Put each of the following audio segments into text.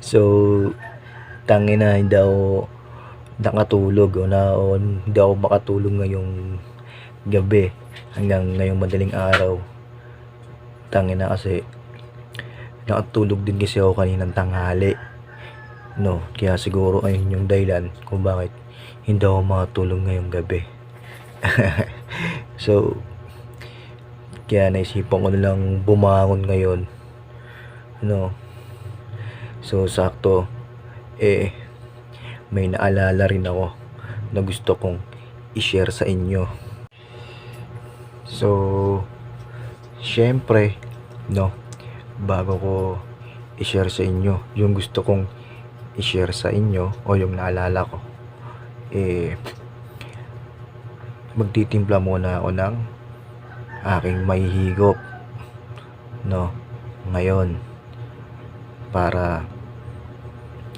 So, tangina hindi ako nakatulog o hindi ako makatulog ngayong gabi hanggang ngayong madaling araw. Tangina kasi nakatulog din kasi ako kaninang tanghali. No, kaya siguro ayun yung dahilan kung bakit hindi ako makatulog ngayong gabi. So, kaya naisipan ko na lang bumangon ngayon. No. So, sakto may naalala rin ako na gusto kong i-share sa inyo. So, syempre, no, bago ko i-share sa inyo yung gusto kong i-share sa inyo o yung naalala ko, magtitimpla muna ako ng aking mahihigop, no, ngayon, para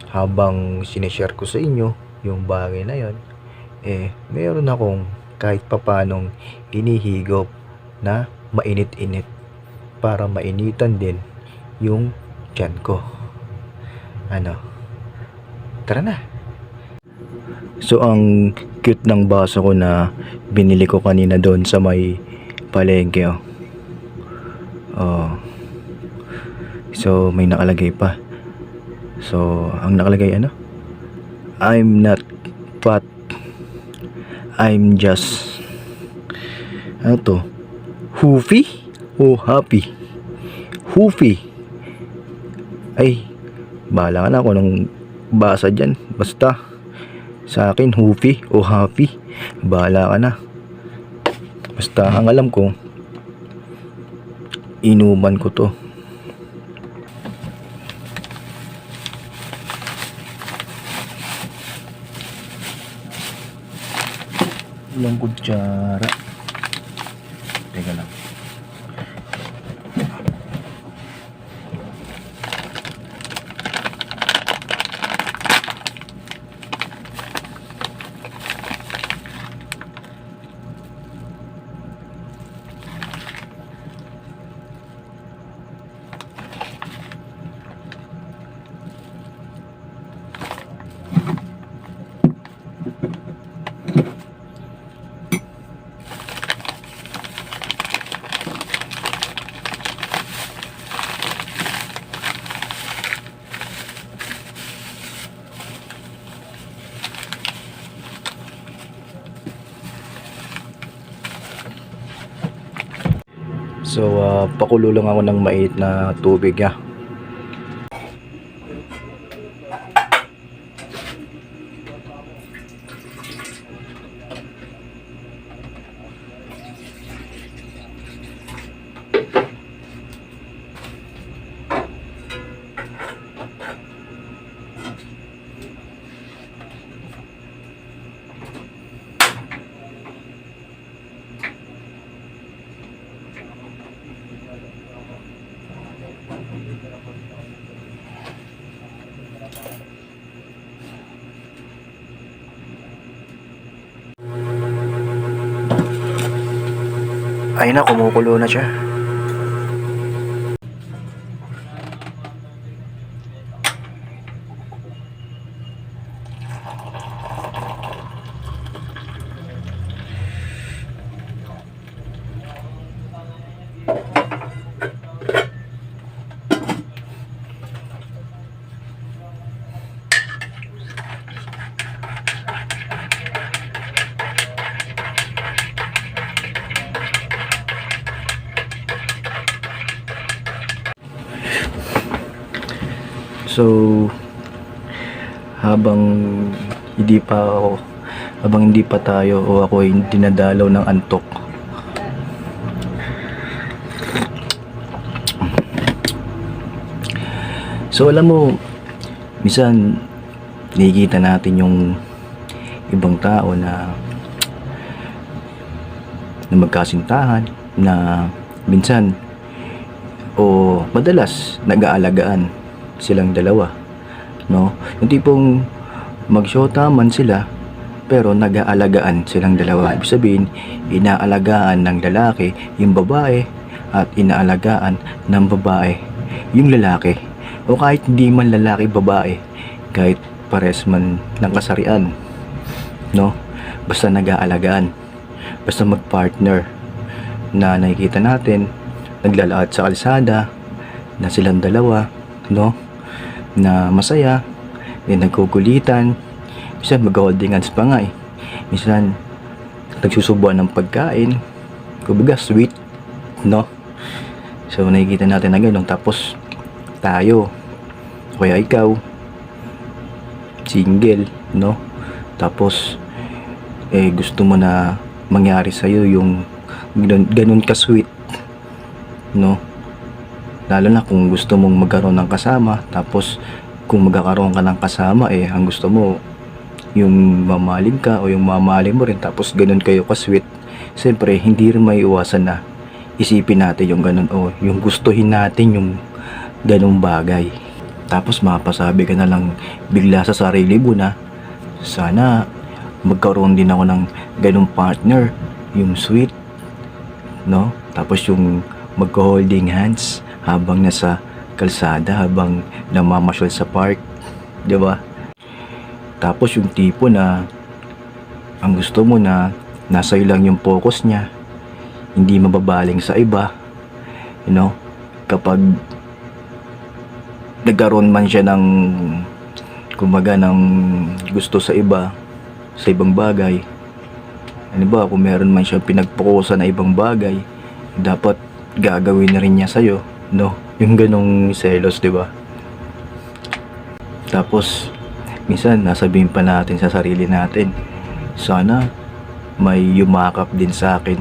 habang sinishare ko sa inyo yung bagay na yon, meron akong kahit papanong inihigop na mainit-init para mainitan din yung tiyan ko. Ano? Tara na! So, ang cute ng baso ko na binili ko kanina doon sa may palengke. So, may nakalagay pa. So, ang nakalagay ano? I'm not fat. I'm just ano to? Hoofy? O happy? Hoofy. Ay, bahala ka na kung anong basa dyan. Basta, sa akin, hoofy o happy. Bahala ka na. Basta, ang alam ko, inuman ko to. Ilang kutsara. Teka lang. So, pakulo lang ako ng mainit na tubig. Ay na, kumukulo na siya. So, habang hindi pa tayo o ako ay dinadalaw ng antok, so alam mo, minsan nakikita natin yung ibang tao na magkasintahan na minsan o madalas nag-aalagaan silang dalawa, no? Yung tipong magsyota man sila pero nag-aalagaan silang dalawa. Ibig sabihin, inaalagaan ng lalaki yung babae at inaalagaan ng babae yung lalaki. o kahit hindi man lalaki babae, kahit pares man ng kasarian, no? Basta nag-aalagaan, basta mag-partner na nakikita natin naglalakad sa kalsada na silang dalawa, no? Na masaya, din nagkukulitan, minsan mag-holding hands pa nga minsan nagsusubuan ng pagkain, kumbaga sweet, no? So nakikita natin na ganun. Tapos tayo, kaya ikaw single, no? Tapos gusto mo na mangyari sa'yo yung ganun ka sweet, no? Lalo na kung gusto mong magkaroon ng kasama. Tapos kung magkakaroon ka ng kasama, ang gusto mo yung mamahalin ka o yung mamahalin mo rin, tapos ganun kayo ka sweet. Siyempre hindi rin may iwasan na isipin natin yung ganun, o yung gustuhin natin yung ganung bagay. Tapos mapasabi ka na lang bigla sa sarili mo na sana magkaroon din ako ng ganung partner, yung sweet, no? Tapos yung magka-holding hands habang nasa kalsada, habang namamasyal sa park, di ba? Tapos yung tipo na ang gusto mo na nasa iyo lang yung focus niya, hindi mababaling sa iba, you know? Kapag nagkaroon man siya ng kumbaga ng gusto sa iba, sa ibang bagay, ano ba, kung meron man siya pinagpukusan na ibang bagay, dapat gagawin na rin niya sa'yo, no? Yung ganong selos, di ba? Tapos minsan nasabihin pa natin sa sarili natin, sana may yumakap din sa akin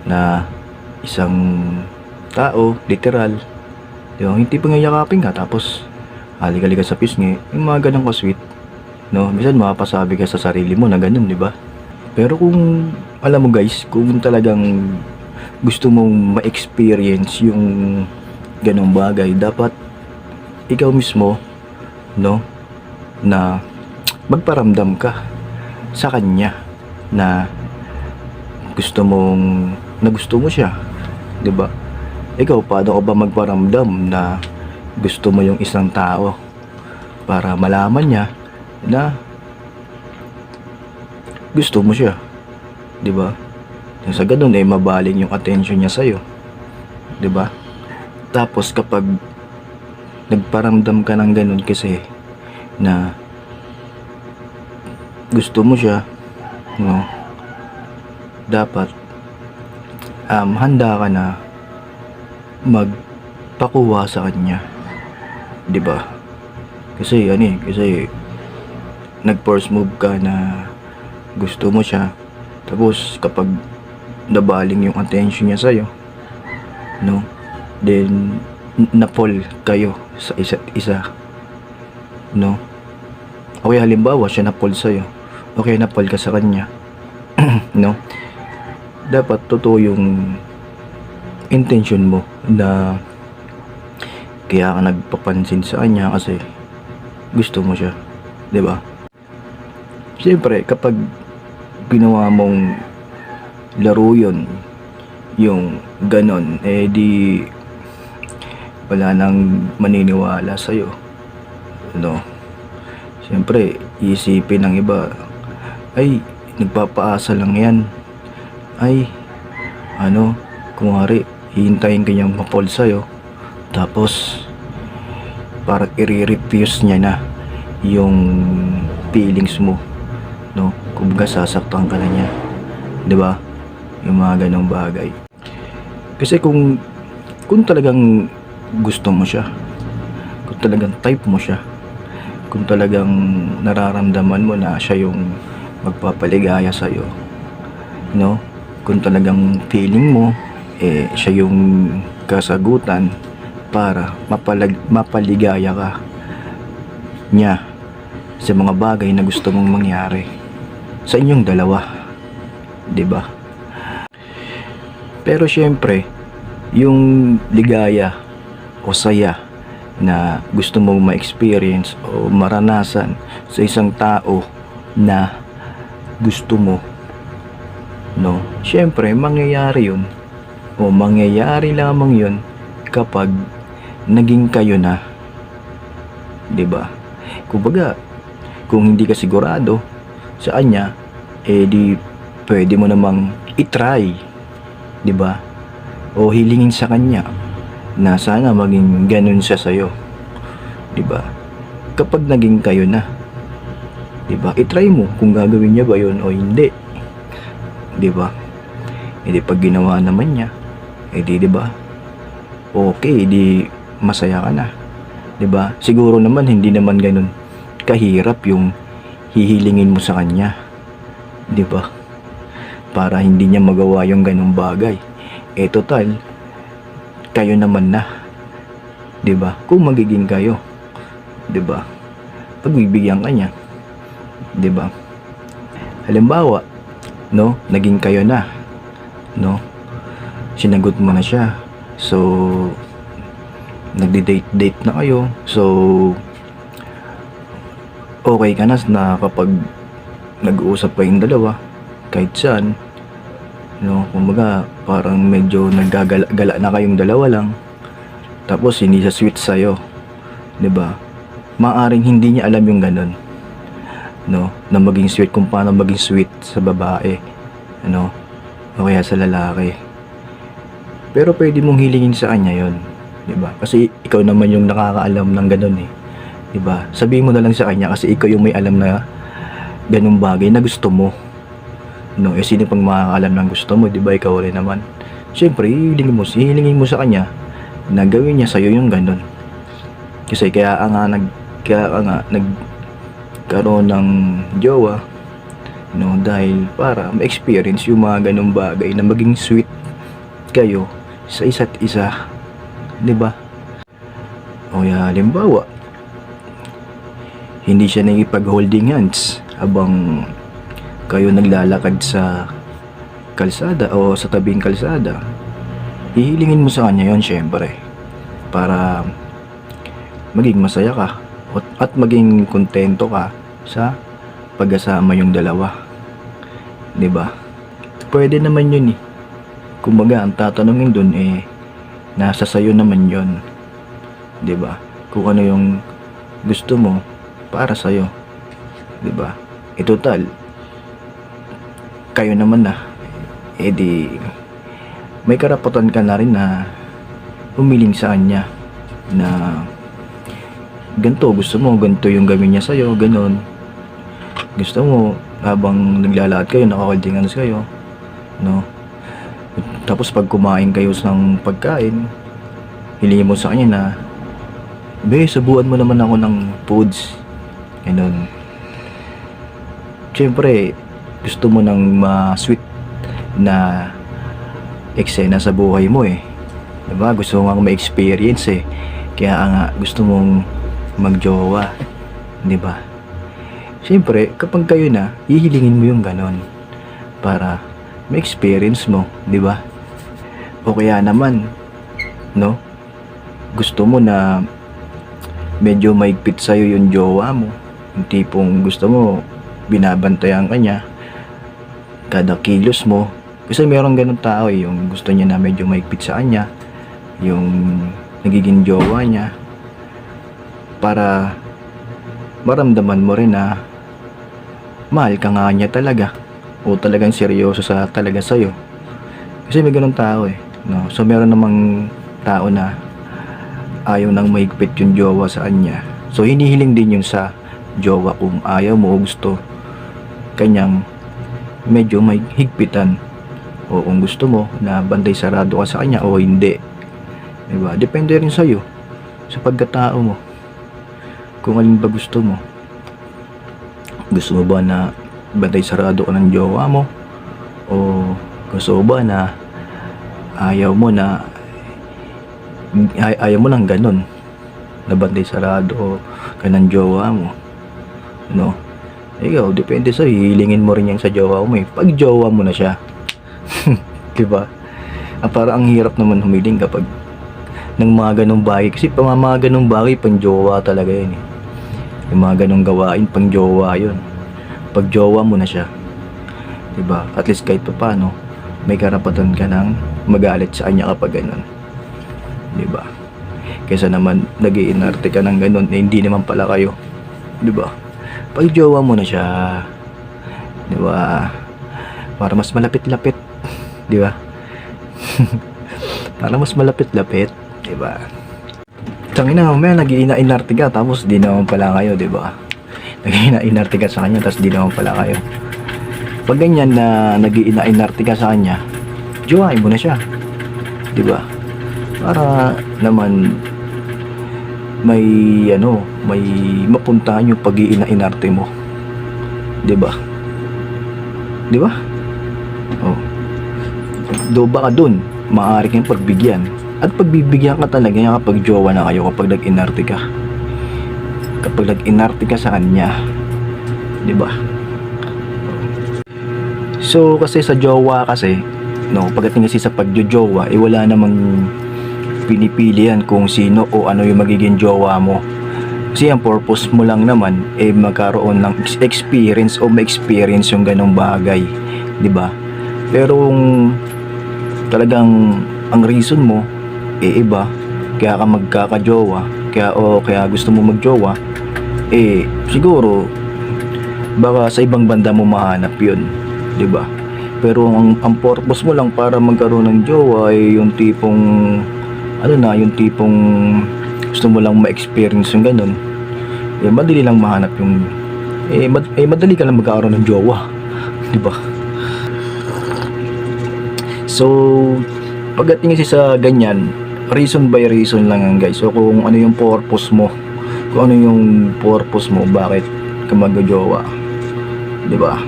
na isang tao, literal, yung hindi pa yakapin ka tapos halik-halik ka sa pisngi, yung mga ganang ka-sweet, no? Minsan mapasabi ka sa sarili mo na ganun, di ba? Pero kung alam mo guys, kung talagang gusto mong ma-experience yung ganong bagay, dapat ikaw mismo, no, na magparamdam ka sa kanya na gusto mo siya, 'di ba? Ikaw, paano ka ba magparamdam na gusto mo yung isang tao para malaman niya na gusto mo siya, 'di ba? Sa ganun mabaling yung attention niya sa'yo, 'di ba? Tapos kapag nagparamdam ka ng ganun kasi na gusto mo siya, no, dapat handa ka na magpakuha sa kanya, 'di ba? Kasi kasi nag-force move ka na gusto mo siya, tapos kapag nabaling yung attention niya sa'yo, no, then na-fall kayo sa isa't isa, no? Okay, halimbawa siya na-fall sa'yo, okay, na-fall ka sa kanya, no? Dapat totoo yung intention mo na kaya ka nagpapansin sa kanya kasi gusto mo siya, 'di ba? Siyempre kapag ginawa mong laro yun, yung ganon, di wala nang maniniwala sa'yo, no? Siyempre isipin ng iba, ay nagpapaasa lang yan, ay kung hari hihintayin ka niyang ma-fall sa'yo, tapos parang i-refuse niya na yung feelings mo, no? Kumbaga sasaktan ka na niya, 'di ba? Yung mga ganong bagay. Kasi kung talagang gusto mo siya, kung talagang type mo siya, kung talagang nararamdaman mo na siya yung magpapaligaya sa'yo, no? Kung talagang feeling mo siya yung kasagutan para mapaligaya ka niya sa mga bagay na gusto mong mangyari sa inyong dalawa, 'di ba? Pero syempre, yung ligaya o saya na gusto mong ma-experience o maranasan sa isang tao na gusto mo, no? Syempre, mangyayari yun o mangyayari lamang yun kapag naging kayo na, 'di ba? Kumbaga, kung hindi ka sigurado sa kanya, di pwede mo namang i-try, 'di ba? O hilingin sa kanya na sana maging ganun siya sa'yo, 'di ba? Kapag naging kayo na, 'di ba? I-try mo kung gagawin niya ba 'yon o hindi, 'di ba? Pag ginawa naman niya, 'di ba? Okay, masaya ka na, 'di ba? Siguro naman hindi naman ganun kahirap yung hihilingin mo sa kanya, 'di ba? Para hindi niya magawa yung ganung bagay. Total, kayo naman na, 'di ba? Kung magiging kayo, 'di ba? Pagbibigyan ka niya, 'di ba? Halimbawa, no, naging kayo na, no? Sinagot mo na siya. So, nagdi-date na kayo. So, okay ka na kapag nag-uusap pa yung dalawa kahit saan, no? Kumbaga, parang medyo naggagala na kayong dalawa lang. Tapos hindi siya sweet sa'yo, 'di ba? Maaring hindi niya alam yung ganun, no? Na maging sweet, kung paano maging sweet sa babae, ano? O kaya sa lalaki. Pero pwede mong hilingin sa kanya 'yon, 'di ba? Kasi ikaw naman yung nakakaalam ng ganun, 'di ba? Sabihin mo na lang sa kanya kasi ikaw yung may alam na ganung bagay na gusto mo, no? Sino pang makakaalam ng gusto mo, 'di ba? Ikaw rin naman. Siyempre, hihilingin mo sa kanya na gawin niya sa'yo yung ganun. Kasi kaya nga nagkaroon ng jowa, no? Dahil para ma-experience yung mga ganung bagay na maging sweet kayo sa isa't isa, 'di ba? O kaya halimbawa, hindi siya nakipag-holding hands habang kayo naglalakad sa kalsada o sa tabing kalsada. Hihilingin mo sa kanya 'yon, syempre, para maging masaya ka at maging kontento ka sa pagkasama yung dalawa, 'di ba? Pwede naman 'yun, Kumbaga, ang tatanungin dun nasa sayo naman 'yon, 'di ba? Kung ano yung gusto mo para sa'yo, 'di ba? Total, kayo naman na, may karapatan ka na rin na humiling sa kanya na ganito gusto mo, ganito yung gawin niya sa'yo, ganon. Gusto mo habang naglalakad kayo, naka-holding hands kayo, no? Tapos pag kumain kayo ng pagkain, hilingin mo sa kanya na, be, subuan mo naman ako ng foods, ganon. Siyempre, gusto mo ng ma-sweet na eksena sa buhay mo, diba? Gusto mo nga ma-experience, kaya nga gusto mong magjowa, diba? Siyempre, kapag kayo na, hihilingin mo yung ganon para ma-experience mo, diba? O kaya naman, no? Gusto mo na medyo maigpit sa'yo yung jowa mo, yung tipong gusto mo binabantayan ka niya kada kilos mo. Kasi meron ganun tao, yung gusto niya na medyo maigpit sa kanya, yung nagiging jowa niya, para maramdaman mo rin na mahal ka nga niya talaga o talagang seryoso talaga sa'yo. Kasi may ganun tao, no? So meron namang tao na ayaw nang maigpit yung jowa sa kanya. So hinihiling din yun sa jowa kung ayaw mo o gusto kanyang medyo may higpitan, o kung gusto mo na bantay sarado ka sa kanya o hindi, diba? Depende rin sa'yo, sa pagkatao mo, kung alin ba gusto mo. Gusto mo ba na bantay sarado ka ng jowa mo, o gusto mo ba na ayaw mo ng ganun, na bantay sarado ka ng jowa mo, no? Ikaw, depende sa'yo, hihilingin mo rin yan sa jowa mo, pag jowa mo na siya. Diba? Parang ang hirap naman humiling kapag ng mga ganong bagay, kasi mga ganong bagay pang jowa talaga yan, yung mga ganong gawain pang jowa yun, pag jowa mo na siya, diba? At least kahit pa paano may karapatan ka nang magalit sa kanya kapag ganun, diba? kaysa naman nag-iinarte ka ng ganun, eh, hindi naman pala kayo, di ba? Pag jowa mo na siya, di ba, para mas malapit-lapit, di ba? Para mas malapit-lapit, di ba? Tangina, mamaya nag-iina-inarte ka tapos di naman pala kayo, di ba? Nag-iina-inarte ka sa kanya tapos di naman pala kayo. Pag ganyan na nag-iina-inarte ka sa kanya, jowain mo na siya, di ba? Para naman may may mapuntahan yung pag-iina-inarte mo, di ba? Di ba? Oh. Do baka dun maaari kang pagbigyan at pagbibigyan ka talaga niya kapag jowa na kayo, kapag nag-inarte ka, sa kanya, di ba? So kasi sa jowa kasi, no, pagdating kasi sa pagjojowa, eh wala namang pinipilian kung sino o ano yung magiging jowa mo. Kasi ang purpose mo lang naman eh magkaroon ng experience o ma-experience yung ganong bagay, di ba? Pero kung talagang ang reason mo eh iba, kaya ka magkakajowa, kaya gusto mo magjowa, eh siguro baka sa ibang banda mo mahanap yun, di ba? Pero ang purpose mo lang para magkaroon ng jowa ay yung tipong yung tipong gusto mo lang ma-experience yung ganun, eh madali lang mahanap yung madali ka lang magkaroon ng jowa, di ba? So pagdating kasi sa ganyan, reason by reason lang yan, guys. So kung ano yung purpose mo, bakit ka magjojowa, di ba?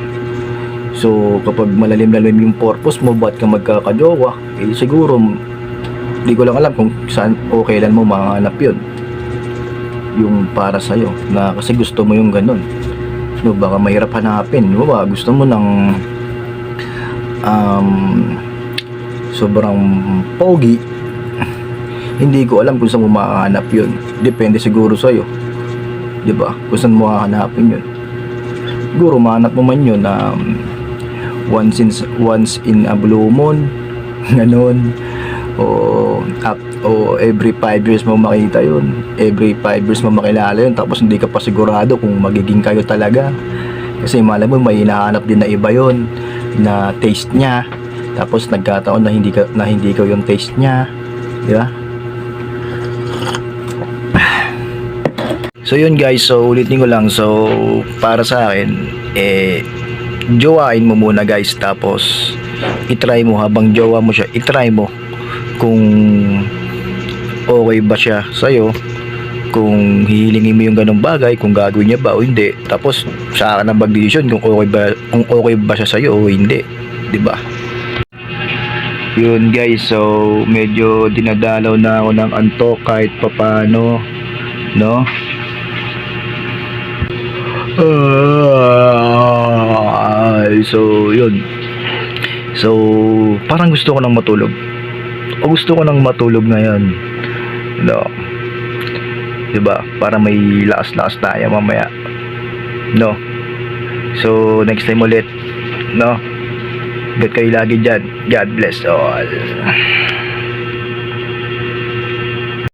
So kapag malalim-lalim yung purpose mo, bakit ka magkakajowa, eh siguro di ko lang alam kung saan o kailan mo mahanap yun, yung para sa'yo, na kasi gusto mo yung ganun, no? Baka mahirap hanapin, di ba? Gusto mo ng sobrang pogi, hindi ko alam kung saan mo makahanap yun. Depende siguro sa'yo, di ba? Kung saan mo hahanapin yun. Siguro mahanap mo man yun once in a blue moon, ganun, o every 5 years mo makita yun, every 5 years mo makilala yun, tapos hindi ka pa sigurado kung magiging kayo talaga. Kasi malay mo may hinahanap din na iba yun, na taste niya, tapos nagkataon na hindi ka yung taste niya, di ba? So yun, guys, so ulitin ko lang, so para sa akin, jowain mo muna, guys, tapos itry mo, habang jowa mo siya, itry mo kung okay ba siya sa'yo, kung hihilingin mo yung ganong bagay, kung gagawin niya ba o hindi, tapos saka na mag-decision kung okay ba siya sa'yo o hindi, di ba? Yun, guys, so medyo dinadalaw na ako ng antok kahit papano, no? So yun, so parang gusto ko nang matulog, ngayon, no? Diba? Para may lakas-lakas tayo mamaya, no? So next time ulit, no? Ingat kayo lagi dyan. God bless all.